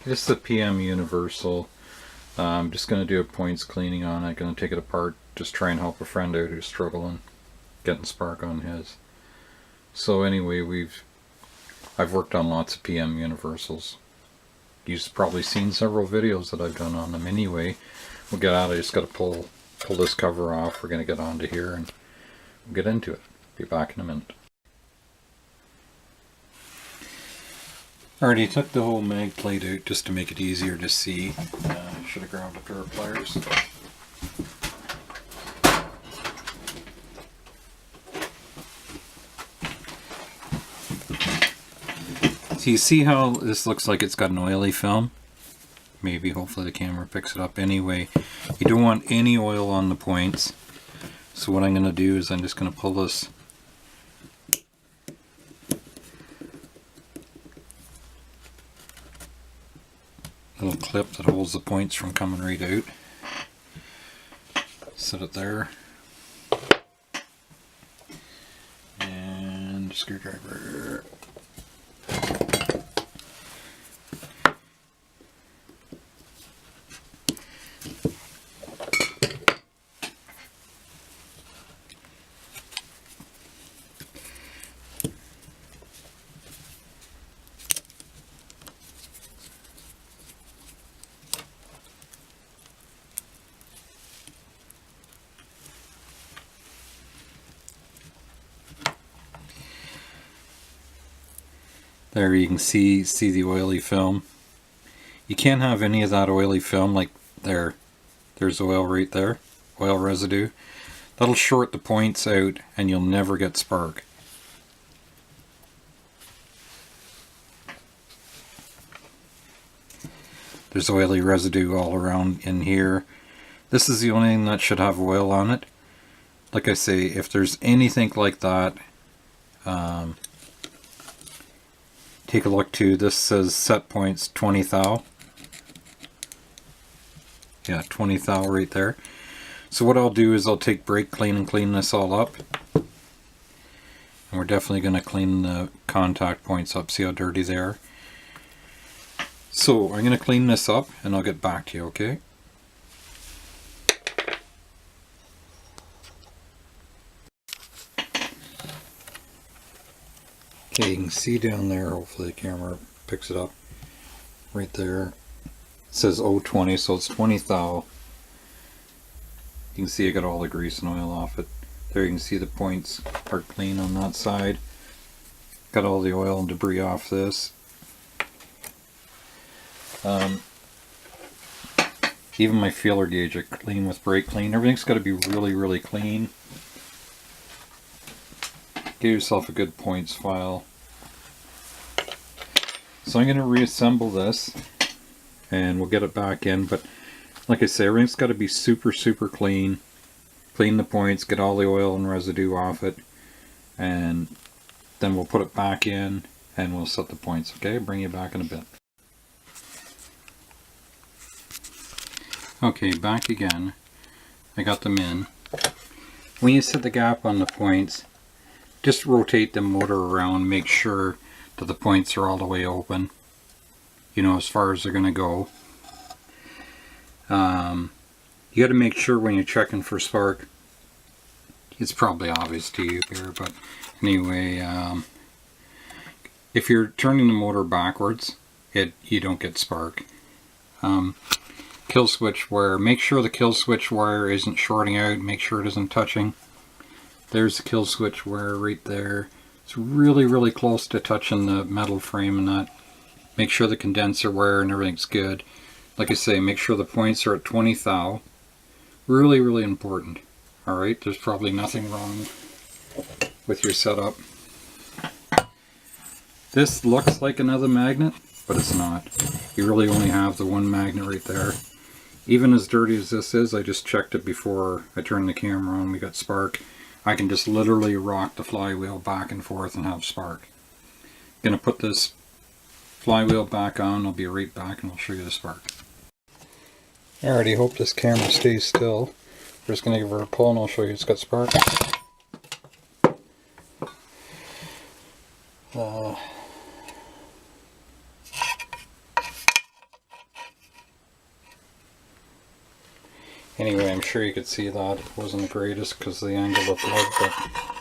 This is the PM Universal. I'm just going to do a points cleaning on it. Going to take it apart, just try and help a friend out who's struggling getting spark on his. So anyway, I've worked on lots of PM Universals. You've probably seen several videos that I've done on them anyway. We'll get out. I just got to pull this cover off. We're going to get onto here and we'll get into it. Be back in a minute. Alrighty, took the whole mag plate out just to make it easier to see. Should have grabbed a pair of pliers. So you see how this looks like it's got an oily film? Maybe, hopefully the camera picks it up. Anyway, you don't want any oil on the points. So what I'm going to do is I'm just going to pull this little clip that holds the points from coming right out. Set it there. And screwdriver. There you can see the oily film. You can't have any of that oily film, like there's oil right there, oil residue. That'll short the points out and you'll never get spark. There's oily residue all around in here. This is the only thing that should have oil on it. Like I say, if there's anything like that, take a look too. This says set points 20 thou. Yeah, 20 thou right there. So what I'll do is I'll take brake clean and clean this all up. And we're definitely going to clean the contact points up. See how dirty they are? So I'm going to clean this up and I'll get back to you, okay? Okay, you can see down there, hopefully the camera picks it up, right there. It says 020, so it's 20 thou. You can see I got all the grease and oil off it. There you can see the points are clean on that side. Got all the oil and debris off this. Even my feeler gauge I clean with brake clean. Everything's got to be really, really clean. Get yourself a good points file. So I'm going to reassemble this and we'll get it back in, but like I say, everything's got to be super, super clean. Clean the points, get all the oil and residue off it, and then we'll put it back in and we'll set the points, okay? Bring you back in a bit. Okay, back again. I got them in. When you set the gap on the points, just rotate the motor around, make sure that the points are all the way open, you know, as far as they're going to go. You got to make sure when you're checking for spark, it's probably obvious to you here, but anyway, if you're turning the motor backwards, you don't get spark. Kill switch wire, make sure the kill switch wire isn't shorting out, make sure it isn't touching. There's the kill switch wire right there. It's really, really close to touching the metal frame and that. Make sure the condenser wire and everything's good. Like I say, make sure the points are at 20 thou. Really, really important. Alright, there's probably nothing wrong with your setup. This looks like another magnet, but it's not. You really only have the one magnet right there. Even as dirty as this is, I just checked it before I turned the camera on. We got spark. I can just literally rock the flywheel back and forth and have spark. I'm going to put this flywheel back on. I'll be right back and I'll show you the spark. I already hope this camera stays still. We're just going to give her a pull and I'll show you it's got spark. Anyway, I'm sure you could see that it wasn't the greatest because of the angle of the plug, but